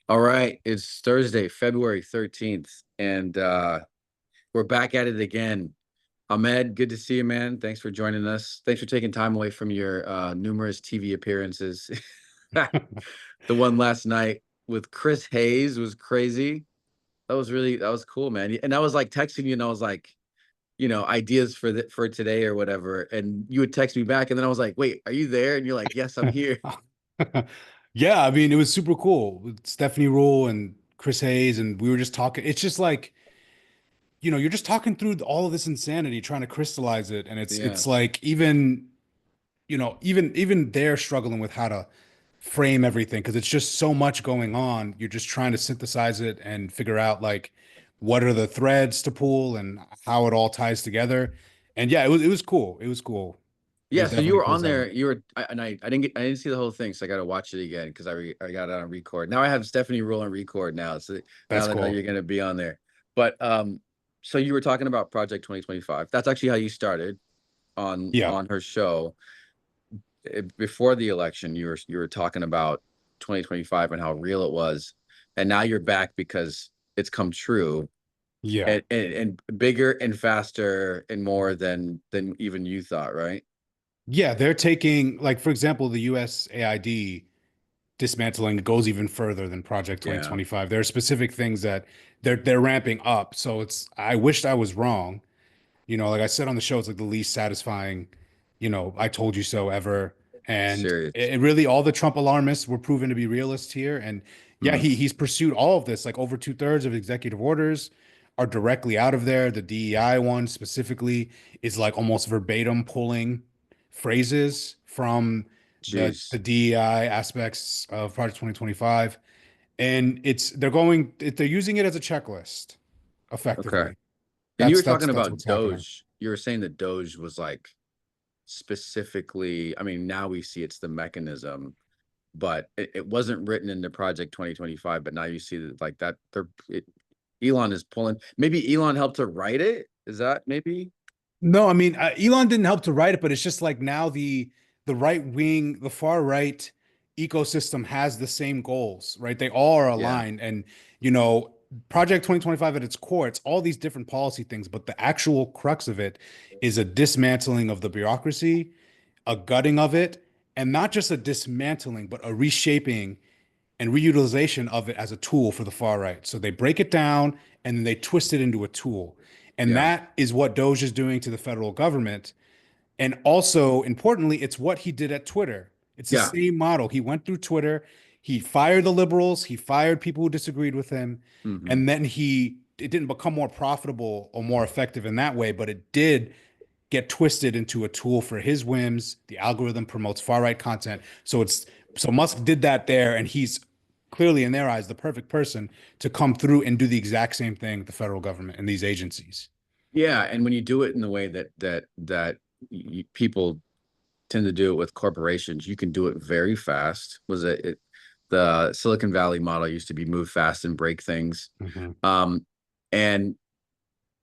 All right, it's Thursday, February 13th, and we're back at it again. Ahmed, good to see you, man. Thanks for joining us. Thanks for taking time away from your numerous TV appearances. The one last night with Chris Hayes was crazy. That was cool, man. And I was like texting you, and I was like, ideas for today or whatever. And you would text me back, and then I was like, wait, are you there? And you're like, yes, I'm here. Yeah, I mean, it was super cool with Stephanie Rule and Chris Hayes, and we were just talking. It's just like, you're just talking through all of this insanity, trying to crystallize it, and Yeah, it's like even they're struggling with how to frame everything because it's just so much going on. You're just trying to synthesize it and figure out like what are the threads to pull and how it all ties together. And yeah, it was cool. It was cool. It yeah. was So you definitely were cool on setup. there. I didn't see the whole thing, so I got to watch it again because I got it on record. Now I have Stephanie Rule on record now. So now That's that I know cool. you're going to be on there, but so you were talking about Project 2025. That's actually how you started Yeah. on her show. Before the election. You were talking about 2025 and how real it was, and now you're back because it's come true Yeah. and bigger and faster and more than even you thought, right? Yeah, they're taking, like, for example, the USAID dismantling goes even further than Project Yeah, 2025. There are specific things that they're ramping up. So I wished I was wrong. Like I said on the show, it's like the least satisfying, I told you so ever. And serious. it really, all the Trump alarmists were proven to be realists here. And yeah, Mm, he's pursued all of this. Like over two-thirds of executive orders are directly out of there. The DEI one specifically is like almost verbatim pulling phrases from the jeez. DEI aspects of Project 2025. And they're using it as a checklist Okay. effectively. And you That's were that's talking that's about what's happening. Doge. You were saying that Doge was like specifically, I mean, now we see it's the mechanism, but it wasn't written into Project 2025. But now you see that like that Elon is pulling. Maybe Elon helped to write it. Is that maybe? No, I mean, Elon didn't help to write it, but it's just like now the right wing, the far right ecosystem has the same goals, right? They all are Yeah, aligned, and you know, Project 2025 at its core, it's all these different policy things, but the actual crux of it is a dismantling of the bureaucracy, a gutting of it, and not just a dismantling, but a reshaping and reutilization of it as a tool for the far right. So they break it down and then they twist it into a tool. And yeah, that is what DOGE is doing to the federal government. And also, importantly, it's what he did at Twitter. It's the yeah. same model. He went through Twitter, he fired the liberals, he fired people who disagreed with him, Hmm. and then it didn't become more profitable or more effective in that way, but it did get twisted into a tool for his whims. The algorithm promotes far right content. So Musk did that there, and he's clearly in their eyes the perfect person to come through and do the exact same thing with the federal government and these agencies. Yeah, and when you do it in the way that people tend to do it with corporations, you can do it very fast. The Silicon Valley model used to be move fast and break things, Mhm. um, and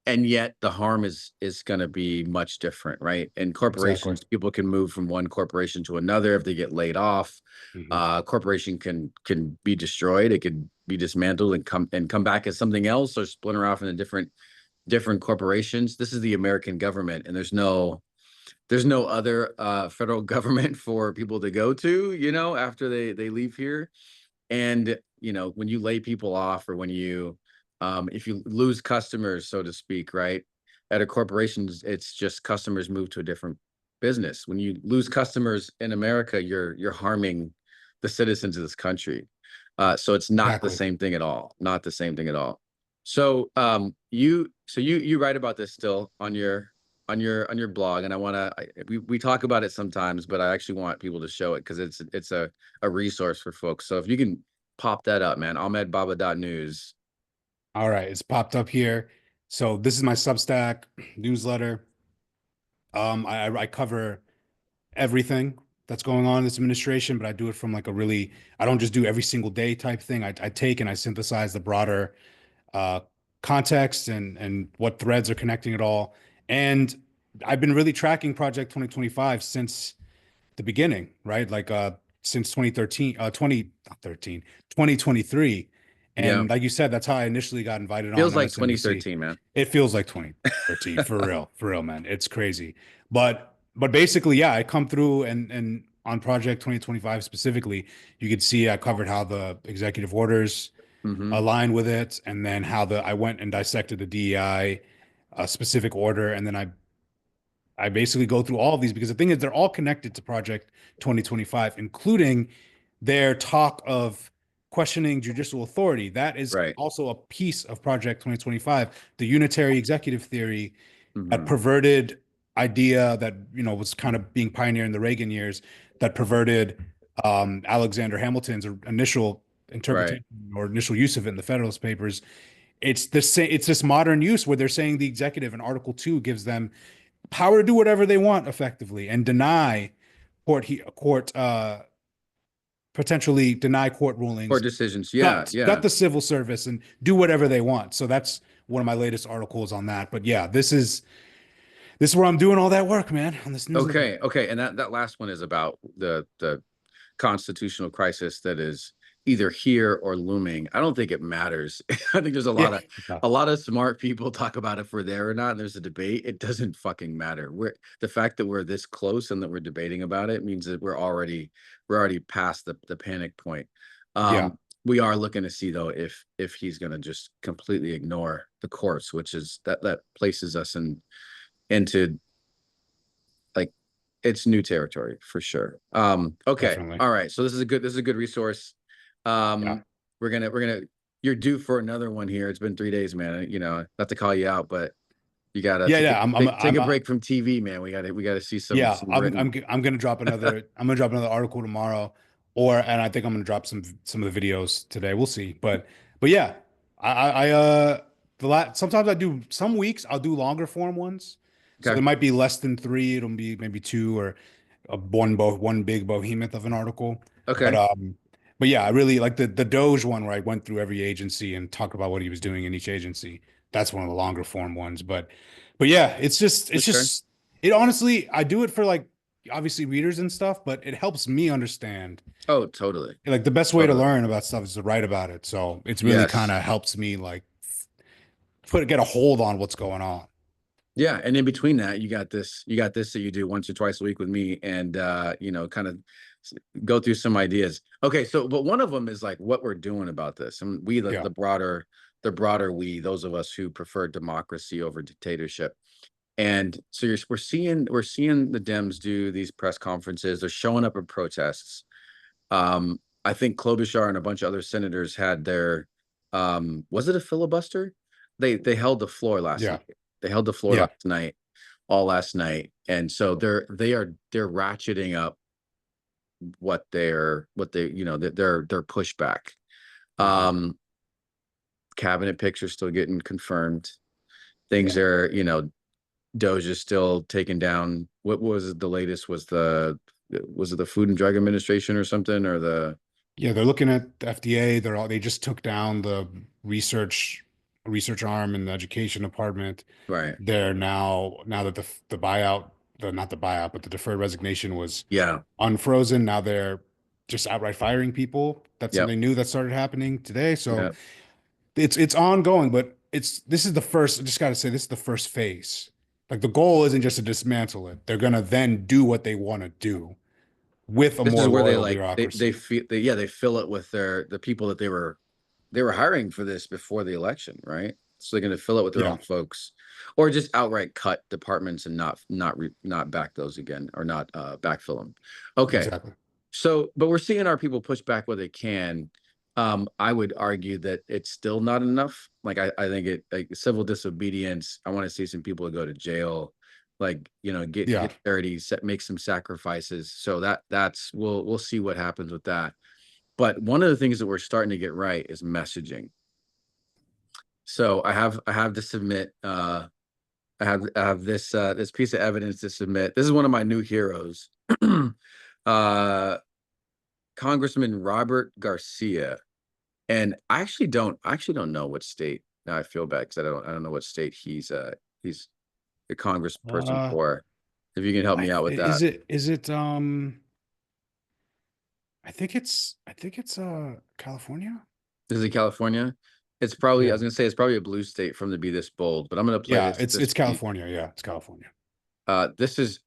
and yet the harm is going to be much different, right? In Exactly. corporations, people can move from one corporation to another if they get laid off. Mhm. Corporation can be destroyed. It could be dismantled and come back as something else or splinter off into different corporations. This is the American government, and there's no other federal government for people to go to, after they leave here. And when you lay people off or when you if you lose customers, so to speak, right? At a corporation, it's just customers move to a different business. When you lose customers in America, you're harming the citizens of this country. So it's not the Exactly. same thing at all. Not the same thing at all. So you write about this still on your blog, and we talk about it sometimes, but I actually want people to show it because it's a resource for folks. So if you can pop that up, man, ahmedbaba.news. All right, it's popped up here. So this is my Substack newsletter. I cover everything that's going on in this administration, but I do it from like I don't just do every single day type thing. I take and I synthesize the broader uh, context and what threads are connecting it all. And I've been really tracking Project 2025 since the beginning, right? Like since 2013, 20, not 13, 2023. Yeah. And like you said, that's how I initially got invited on Feels like MSNBC. 2013, man. It feels like 2013 for real, man. It's crazy. But basically, yeah, I come through and on Project 2025 specifically, you could see I covered how the executive orders Hmm. align with it, and then how the I went and dissected the DEI specific order, and then I basically go through all of these because the thing is they're all connected to Project 2025, including their talk of questioning judicial authority. That is Right. also a piece of Project 2025, the unitary executive theory, that Hmm. perverted idea that, was kind of being pioneered in the Reagan years, that perverted Alexander Hamilton's initial Right. interpretation or initial use of it in the Federalist Papers. It's this modern use where they're saying the executive in Article 2 gives them power to do whatever they want effectively and deny court potentially deny court Court rulings, decisions. Yeah. gut Yeah. the civil service and do whatever they want. So that's one of my latest articles on that. But yeah, this is where I'm doing all that work, man, on this newsletter. Okay. Okay. And that last one is about the constitutional crisis that is either here or looming. I don't think it matters. I think there's Yeah. a lot of smart people talk about if we're there or not, and there's a debate. It doesn't fucking matter. We're the fact that we're this close and that we're debating about it means that we're already past the panic point. Yeah. We are looking to see though if he's gonna just completely ignore the courts, which is that places us into like it's new territory for sure. Okay. Definitely. All right. So this is a good resource. Yeah. We're gonna you're due for another one here. It's been 3 days, man. Not to call you out, but you gotta Yeah. Yeah. take a break from TV, man. We gotta see some Yeah, some written. I'm gonna drop another article tomorrow, and I think I'm gonna drop some of the videos today. We'll see, but yeah, sometimes I do some weeks I'll do longer form ones, so Okay. there might be less than three. It'll be maybe two or one big behemoth of an article, but Okay. um, but yeah, I really like the DOGE one where I went through every agency and talked about what he was doing in each agency. That's one of the longer form ones, but yeah, it's Okay. just it honestly, I do it for like obviously readers and stuff, but it helps me understand. Oh, totally. Like the best way to Totally. learn about stuff is to write about it. So it's really kind Yes. of helps me like get a hold on what's going on. Yeah, and in between that, you got this that you do once or twice a week with me, and kind of go through some ideas. Okay, so but one of them is like what we're doing about this, and we Yeah. the broader we, those of us who prefer democracy over dictatorship. And so we're seeing the Dems do these press conferences. They're showing up at protests. I think Klobuchar and a bunch of other senators had their was it a filibuster? They held the floor last Yeah. night. They held the floor Yeah. last night, all last night. And so they're ratcheting up their pushback. Hmm. Um Cabinet picks are still getting confirmed. Things Yeah. are, DOGE is still taken down. What was it? The latest was it the Food and Drug Administration or something, or the Yeah. They're looking at the FDA. They just took down the research arm in the education department. right? They're now that the buyout, not the buyout, but the deferred resignation was Yeah. unfrozen. Now they're just outright firing people. That's Yep. something new that started happening today. So Yep. it's ongoing, but this is the first. I just got to say, this is the first phase. Like the goal isn't just to dismantle it. They're gonna then do what they want to do with a This is more where they loyal like they bureaucracy. feel they fill it with the people that they were hiring for this before the election, right? So they're going to fill it with their Yeah, own folks, or just outright cut departments and not back those again, or not backfill them. Okay, exactly. so but we're seeing our people push back where they can. I would argue that it's still not enough. Like I think it like civil disobedience. I want to see some people go to jail, like Yeah, get dirty, make some sacrifices. So that's we'll see what happens with that. But one of the things that we're starting to get right is messaging. So I have to submit I have this piece of evidence to submit. This is one of my new heroes. uh Congressman Robert Garcia. And I actually don't know what state. Now I feel bad because I don't know what state he's the congressperson uh, for. If you can help me out with that. is it I think it's California. This is in California. It's probably, I Yeah. was gonna say it's probably a blue state for them to be this bold, but I'm gonna play Yeah, this it's California. Yeah, it's California. this is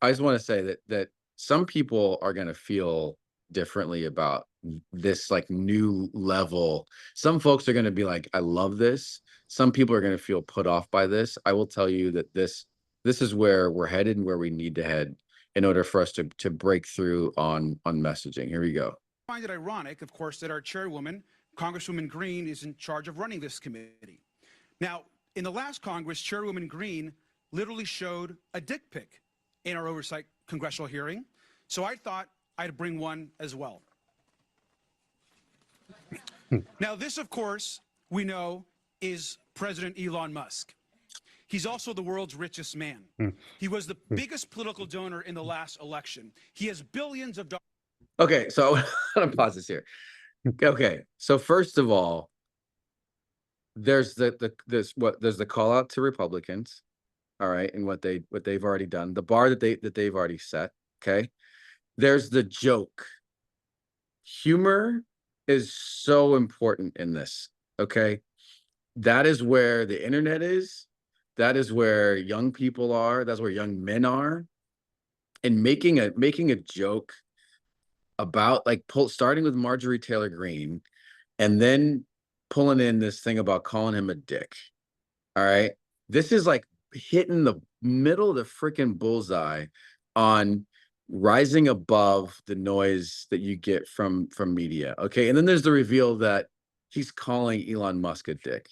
I just want to say that some people are gonna feel differently about this like new level. Some folks are gonna be like, I love this. Some people are gonna feel put off by this. I will tell you that this is where we're headed and where we need to head in order for us to break through on messaging. Here we go. I find it ironic, of course, that our chairwoman, Congresswoman Green, is in charge of running this committee. Now, in the last Congress, Chairwoman Green literally showed a dick pic in our oversight congressional hearing, so I thought I'd bring one as well. Now, this, of course, we know is President Elon Musk. He's also the world's richest man. He was the biggest political donor in the last election. He has billions of dollars. Okay, so I'm gonna pause this here. Okay, so first of all, there's there's the call out to Republicans, all right, and what they've already done, the bar that they've already set. Okay, there's the joke. Humor is so important in this. Okay, that is where the internet is. That is where young people are. That's where young men are. And making a joke about like starting with Marjorie Taylor Greene and then pulling in this thing about calling him a dick. All right. This is like hitting the middle of the freaking bullseye on rising above the noise that you get from media. Okay. And then there's the reveal that he's calling Elon Musk a dick.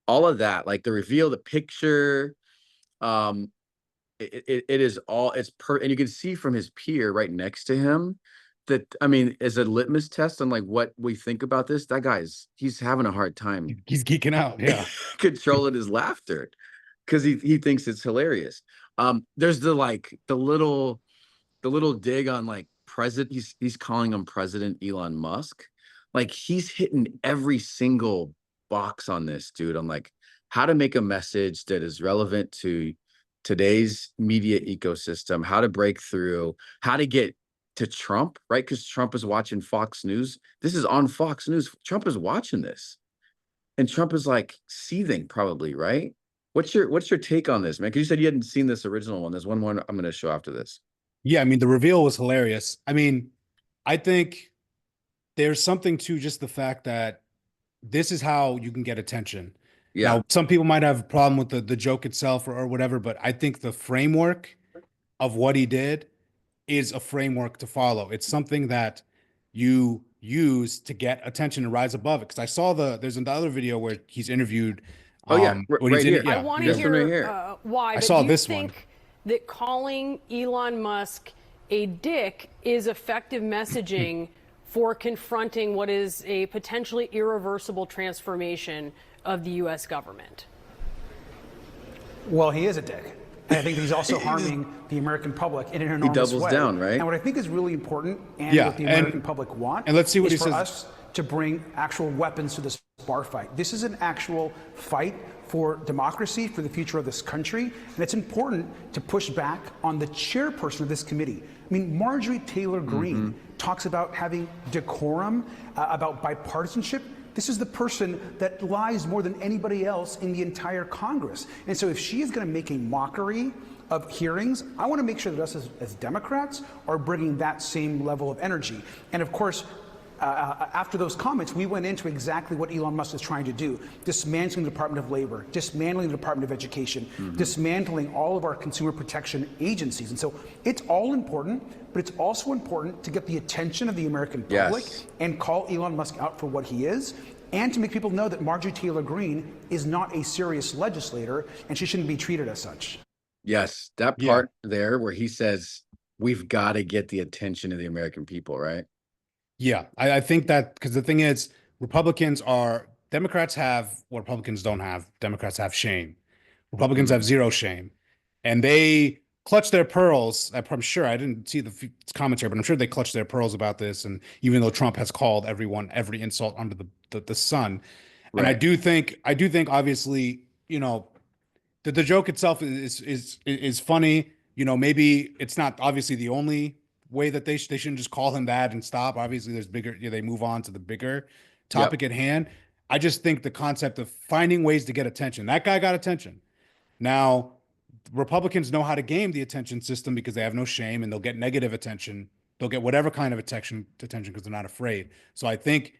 All of that, like the reveal, the picture, um, it is all and you can see from his peer right next to him that, I mean, as a litmus test on like what we think about this, that he's having a hard time He's geeking out. Yeah. controlling his laughter because he thinks it's hilarious. There's the little dig on like president. He's calling him President Elon Musk. Like he's hitting every single box on this dude on like how to make a message that is relevant to today's media ecosystem, how to break through, how to get to Trump, right? Because Trump is watching Fox News. This is on Fox News. Trump is watching this. And Trump is like seething, probably, right? What's your take on this, man? Because you said you hadn't seen this original one. There's one more I'm going to show after this. Yeah, I mean, the reveal was hilarious. I mean, I think there's something to just the fact that this is how you can get attention. Yeah. Now, some people might have a problem with the joke itself or whatever, but I think the framework of what he did is a framework to follow. It's something that you use to get attention and rise above it. Because I saw there's another video where he's interviewed. Oh yeah, when right he's here. I want to This one right hear here. why. I But saw do you this one. think that calling Elon Musk a dick is effective messaging for confronting what is a potentially irreversible transformation of the U.S. government? Well, he is a dick. And I think he's also harming the American public in an enormous way. He doubles down, right? And what I think is really important, and Yeah, what the American public want, and let's see what is he for says. us to bring actual weapons to this bar fight. This is an actual fight for democracy, for the future of this country, and it's important to push back on the chairperson of this committee. I mean, Marjorie Taylor Greene talks about having decorum, about bipartisanship. This is the person that lies more than anybody else in the entire Congress. And so if she is going to make a mockery of hearings, I want to make sure that us as Democrats are bringing that same level of energy. And of course, after those comments, we went into exactly what Elon Musk is trying to do: dismantling the Department of Labor, dismantling the Department of Education, dismantling all of our consumer protection agencies. And so it's all important, but it's also important to get the attention of the American public and call Elon Musk out for what he is, and to make people know that Marjorie Taylor Greene is not a serious legislator and she shouldn't be treated as such. Yes, that part there where he says we've got to get the attention of the American people, right? Yeah, I think that because the thing is, Democrats have what Republicans don't have. Democrats have shame. Republicans have zero shame. And they clutch their pearls. I'm sure I didn't see the commentary, but I'm sure they clutch their pearls about this. And even though Trump has called everyone every insult under the sun. Right. And I do think obviously, you know, the joke itself is funny. You know, maybe it's not obviously the only way that they shouldn't just call him that and stop. Obviously, there's bigger. They move on to the bigger topic at hand. I just think the concept of finding ways to get attention. That guy got attention. Now, Republicans know how to game the attention system because they have no shame and they'll get negative attention. They'll get whatever kind of attention because they're not afraid. So I think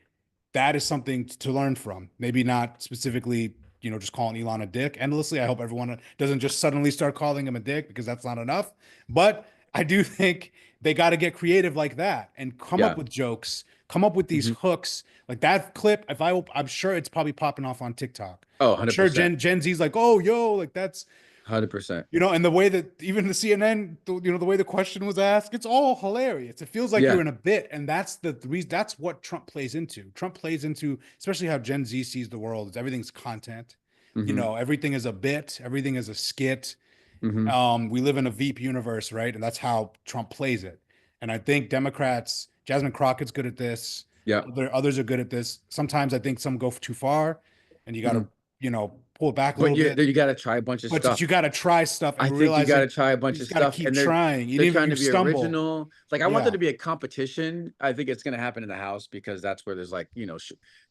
that is something to learn from. Maybe not specifically, just calling Elon a dick endlessly. I hope everyone doesn't just suddenly start calling him a dick because that's not enough. But I do think they got to get creative like that and come up with jokes, come up with these hooks. Like that clip, I'm sure it's probably popping off on TikTok. Oh, 100%. I'm sure Gen Z's like, oh, yo, like that's 100%. And the way that even the CNN, the way the question was asked, it's all hilarious. It feels like you're in a bit. And that's the reason, that's what Trump plays into. Trump plays into, especially how Gen Z sees the world, is everything's content. Everything is a bit, everything is a skit. We live in a Veep universe, right? And that's how Trump plays it. And I think Democrats, Jasmine Crockett's good at this. Yeah. Others are good at this. Sometimes I think some go too far and you got to, pull it back a little bit. You got to try a bunch of stuff. But you got to try stuff. And I think you got to try a bunch of stuff. Keep trying. They're trying to be stumble. original. Like I want there to be a competition. I think it's going to happen in the House because that's where there's like,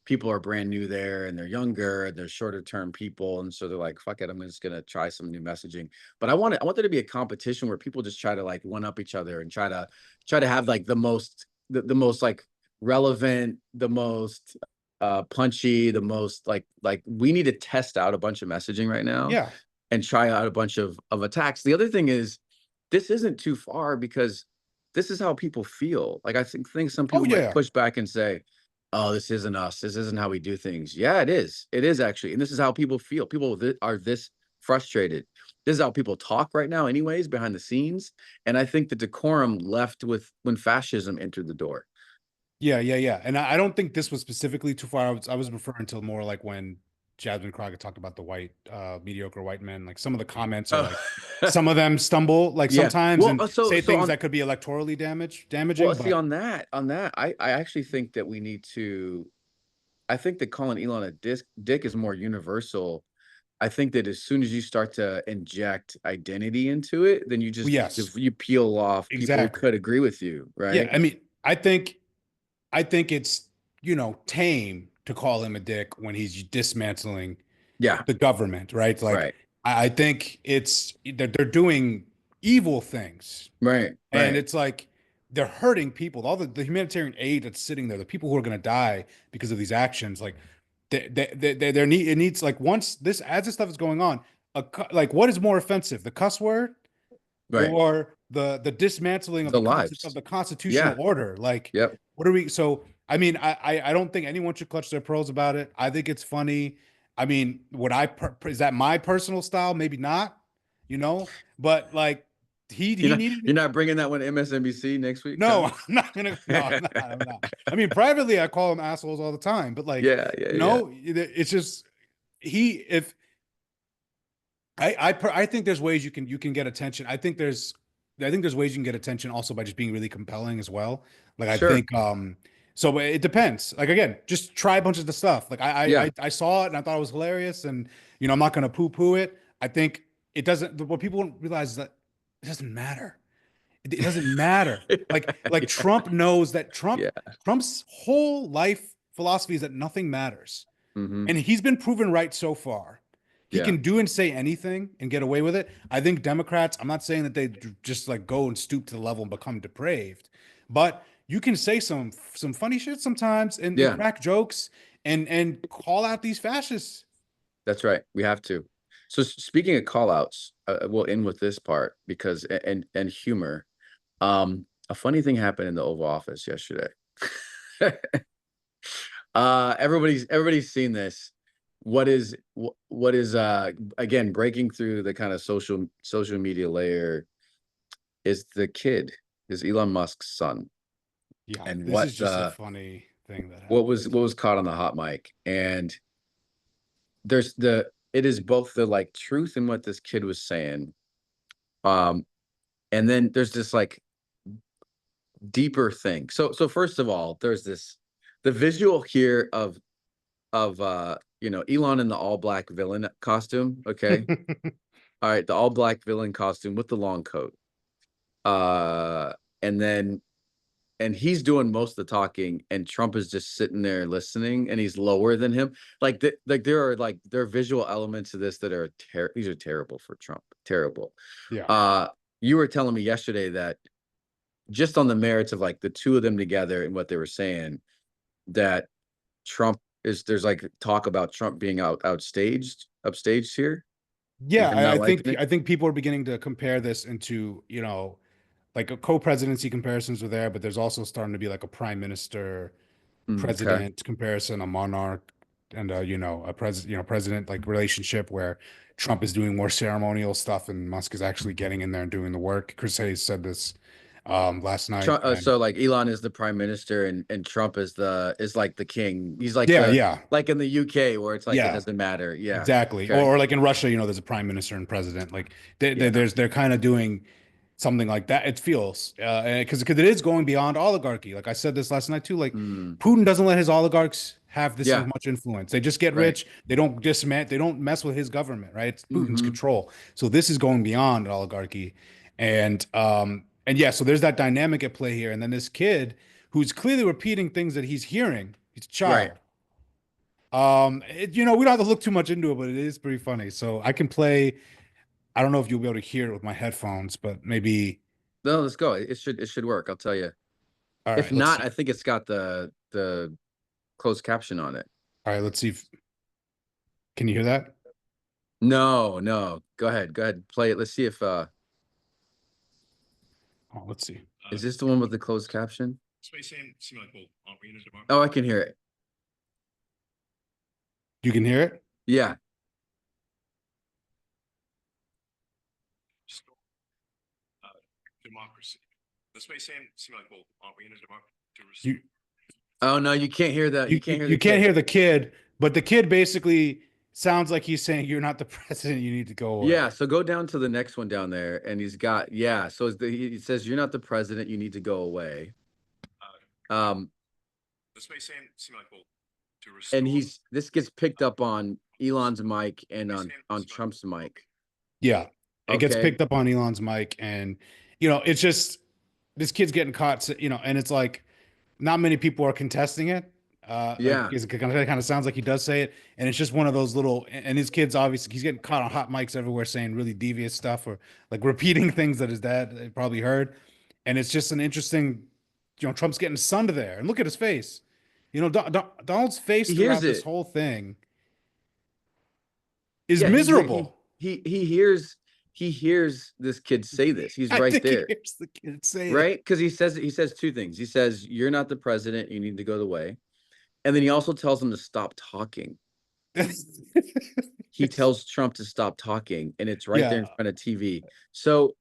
people are brand new there and they're younger and they're shorter term people. And so they're like, fuck it, I'm just going to try some new messaging. But I want there to be a competition where people just try to like one up each other and try to have like the most like relevant, the most punchy, the most like we need to test out a bunch of messaging right now and try out a bunch of attacks. The other thing is this isn't too far because this is how people feel. Like I think some people might push back and say, oh, this isn't us, this isn't how we do things. Yeah, it is actually, and this is how people feel. People are this frustrated. This is how people talk right now anyways behind the scenes. And I think the decorum left with when fascism entered the door. Yeah. And I don't think this was specifically too far. I was referring to more like when Jasmine Crockett talked about the mediocre white men. Like some of the comments are like, some of them stumble like sometimes and say things that could be electorally damaging. Well, see, on that, I actually think that we need to. I think that calling Elon a dick is more universal. I think that as soon as you start to inject identity into it, then you just you peel off people who could agree with you, right? Yeah, I mean, I think it's tame to call him a dick when he's dismantling the government, right? Like I think it's that they're doing evil things, right? And it's like they're hurting people. All the humanitarian aid that's sitting there, the people who are going to die because of these actions, like it needs like once this as this stuff is going on, like what is more offensive, the cuss word or the dismantling of the constitutional order? Like, what are we? So, I mean, I don't think anyone should clutch their pearls about it. I think it's funny. I mean, is that my personal style? Maybe not, but like you're not bringing that one to MSNBC next week? No, I'm not gonna. No, I'm not. I mean, privately, I call them assholes all the time, but like, it's just I think there's ways you can get attention. I think there's ways you can get attention also by just being really compelling as well. Like I think so it depends. Like again, just try a bunch of the stuff. Like I saw it and I thought it was hilarious, and I'm not gonna poo-poo it. I think it doesn't. What people don't realize is that it doesn't matter. It doesn't matter. Like Trump knows that Trump's whole life philosophy is that nothing matters, and he's been proven right so far. He can do and say anything and get away with it. I think Democrats, I'm not saying that they just like go and stoop to the level and become depraved, but you can say some funny shit sometimes and crack jokes and call out these fascists. That's right. We have to. So speaking of call outs, we'll end with this part because and humor. A funny thing happened in the Oval Office yesterday. Everybody's seen this. What is again breaking through the kind of social media layer is Elon Musk's son. Yeah, and this is just a funny thing that happened. What was caught on the hot mic, and it is both the like truth in what this kid was saying, and then there's this like deeper thing. So first of all, there's the visual here of Elon in the all black villain costume. Okay. All right. The all black villain costume with the long coat. and he's doing most of the talking, and Trump is just sitting there listening, and he's lower than him. There are visual elements to this that are these are terrible for Trump. Terrible. Yeah. You were telling me yesterday that just on the merits of like the two of them together and what they were saying, that there's like talk about Trump being upstaged here, and Yeah, him not I liking think it. I think people are beginning to compare this into, like a co-presidency comparisons are there, but there's also starting to be like a prime minister Okay. president comparison, a monarch and president like relationship where Trump is doing more ceremonial stuff and Musk is actually getting in there and doing the work. Chris Hayes said this last night. And So like Elon is the prime minister, and Trump is like the king. He's like yeah, yeah, like in the UK where it's like it yeah. doesn't matter. Yeah. Exactly. Okay. Or like in Russia, there's a prime minister and president. Like Yeah. they're kind of doing something like that. It feels because it is going beyond oligarchy. Like I said this last night too. Like Mm, Putin doesn't let his oligarchs have this yeah. much influence. They just get Right. rich. They don't dismantle. They don't mess with his government. Right? It's Putin's Hmm. control. So this is going beyond oligarchy, and yeah. So there's that dynamic at play here. And then this kid who's clearly repeating things that he's hearing. He's a child. Right. We don't have to look too much into it, but it is pretty funny. So I can play. I don't know if you'll be able to hear it with my headphones, but maybe. No, let's go. It should work. I'll tell you. All If right, let's not, see. I think it's got the closed caption on it. All right, let's see if can you hear that? No, no. Go ahead. Go ahead. Play it. Let's see if Oh, let's see. is this the one with the closed caption? Space seem like, well, aren't we in a democracy? Oh, I can hear it. You can hear it? Yeah. Uh, democracy. The space seem like, well, aren't we in a democracy? You Oh no, you can't hear that. you, You can't hear you the can't kid. hear the kid, but the kid basically sounds like he's saying you're not the president, you need to go away. Yeah, so go down to the next one down there, and he's got So he says you're not the president. You need to go away. Um, The space seem like, well, to restore. and this gets picked up on Elon's mic and on Trump's mic. Yeah. It gets Okay. picked up on Elon's mic and it's just this kid's getting caught, and it's like not many people are contesting it. Yeah. It kind of sounds like he does say it, and it's just one of those little. And his kid's obviously he's getting caught on hot mics everywhere saying really devious stuff or like repeating things that his dad probably heard, and it's just an interesting. Trump's getting sunned there, and look at his face. Donald's face He throughout hears this it. whole thing is Yeah, miserable. he hears this kid say this. He's I right think there. he hears the kid say it. Right? Because he says two things. He says, "You're not the president. You need to go away," and then he also tells him to stop talking. He tells Trump to stop talking, and it's right there in Yeah. front of TV. So,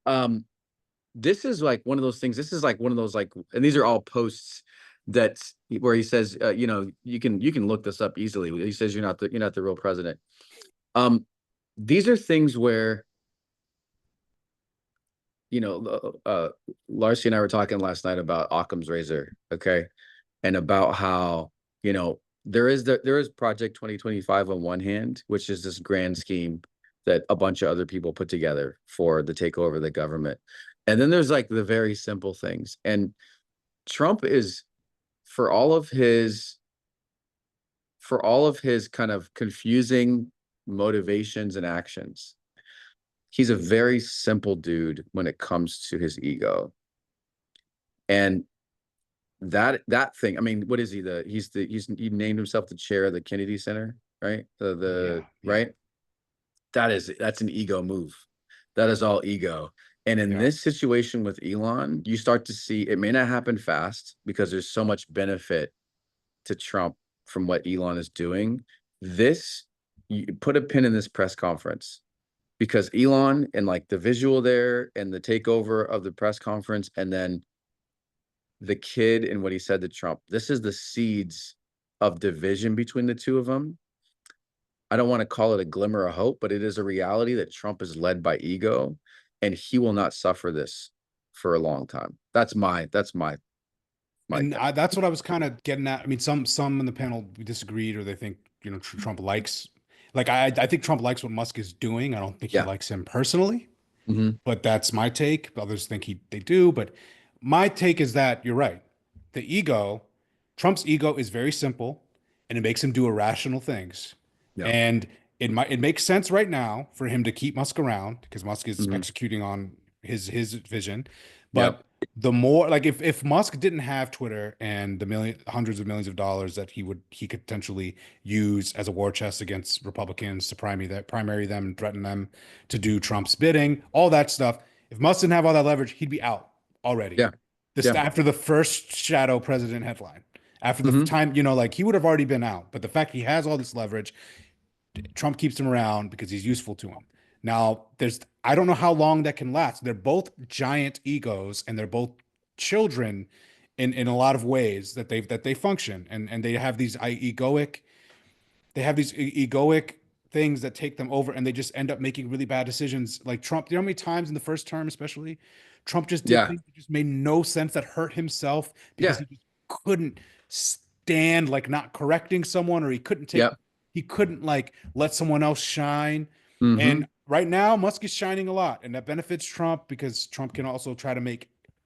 this is like one of those things. This is like one of those and these are all posts where he says, you can look this up easily. He says you're not the real president. These are things where, Larcy and I were talking last night about Occam's razor, okay, and about how there is Project 2025 on one hand, which is this grand scheme that a bunch of other people put together for the takeover of the government, and then there's like the very simple things. And Trump is, for all of his kind of confusing motivations and actions, he's a very simple dude when it comes to his ego. And that thing, I mean, what is he? He named himself the chair of the Kennedy Center, right? Yeah. Right. That's an ego move. That is all ego. And in this situation with Elon, you start to see it may not happen fast because there's so much benefit to Trump from what Elon is doing. You put a pin in this press conference, because Elon and like the visual there and the takeover of the press conference, and then the kid and what he said to Trump, this is the seeds of division between the two of them. I don't want to call it a glimmer of hope, but it is a reality that Trump is led by ego, and he will not suffer this for a long time. That's my And that's what I was kind of getting at. I mean, some in the panel disagreed, or they think Trump likes, like I think Trump likes what Musk is doing. I don't think he likes him personally, Mhm. but that's my take. Others think they do. But my take is that you're right. The ego, Trump's ego is very simple and it makes him do irrational things. Yeah. And it makes sense right now for him to keep Musk around because Musk is Mhm. executing on his vision. Yep. But the more like if Musk didn't have Twitter and the hundreds of millions of dollars that he could potentially use as a war chest against Republicans to primary them and threaten them to do Trump's bidding, all that stuff. If Musk didn't have all that leverage, he'd be out already. Yeah. Yeah. After the first shadow president headline, after the Mhm. time, like he would have already been out. But the fact he has all this leverage, Trump keeps him around because he's useful to him. Now, I don't know how long that can last. They're both giant egos and they're both children in a lot of ways that they function and they have these egoic things that take them over and they just end up making really bad decisions. Like Trump, you know how many times in the first term, especially, Trump just did Yeah. things that just made no sense that hurt himself because Yeah. he just couldn't stand like not correcting someone or Yep. he couldn't like let someone else shine. Mhm. And right now, Musk is shining a lot, and that benefits Trump because Trump can also try to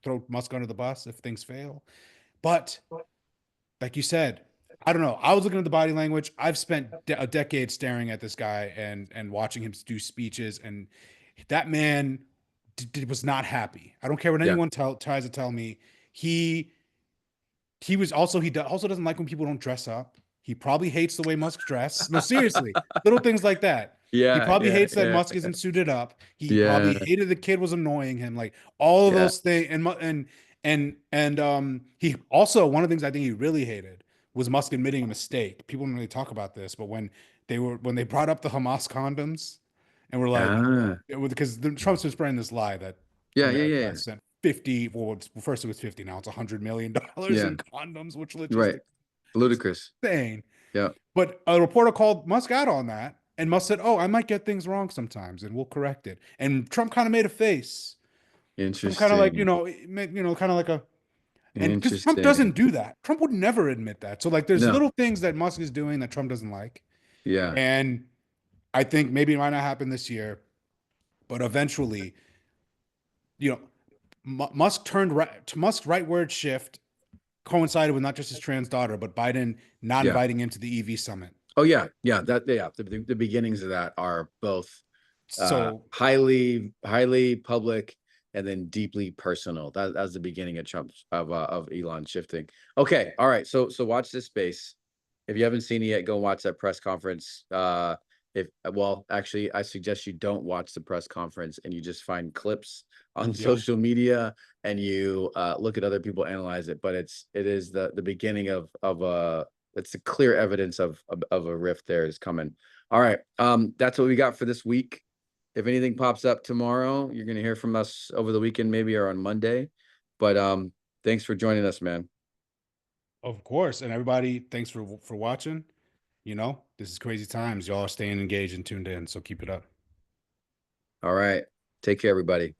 throw Musk under the bus if things fail. But like you said, I don't know. I was looking at the body language. I've spent a decade staring at this guy and watching him do speeches, and that man was not happy. I don't care what Yeah. anyone tries to tell me. He also doesn't like when people don't dress up. He probably hates the way Musk dress. No, seriously, little things like that. He Yeah. probably Yeah. hates that Yeah. Musk isn't suited up. He probably Yeah. hated the kid was annoying him. Like all of Yeah. those things. And he also one of the things I think he really hated was Musk admitting a mistake. People don't really talk about this, but when they brought up the Hamas condoms and were like, Ah. because Trump's been spreading this lie that Yeah. Yeah. America Yeah. has sent 50, well, first it was 50, now it's $100 million Yeah. in condoms, which Right. logistically Ludicrous. insane. Yeah. But a reporter called Musk out on that, and Musk said, "Oh, I might get things wrong sometimes, and we'll correct it." And Trump kind of made a face. Trump kind of like, Interesting. kind of like and because Trump Interesting. doesn't do that. Trump would never admit that. So like, there's No. little things that Musk is doing that Trump doesn't like, Yeah. and I think maybe it might not happen this year, but eventually, you know, Musk turned right to Musk's rightward shift coincided with not just his trans daughter, but Biden not Yeah. inviting into the EV summit. Oh yeah. Yeah. The beginnings of that are both So highly public and then deeply personal. That's the beginning of Trump's of Elon shifting. Okay. All right. So watch this space. If you haven't seen it yet, go watch that press conference. Actually, I suggest you don't watch the press conference and you just find clips on social media and you look at other people analyze it. But it is the beginning of it's a clear evidence of a rift there is coming. All right. That's what we got for this week. If anything pops up tomorrow, you're gonna hear from us over the weekend, maybe or on Monday. But thanks for joining us, man. of course, and everybody, thanks for watching. This is crazy times. Y'all are staying engaged and tuned in, so keep it up. All right. Take care, everybody.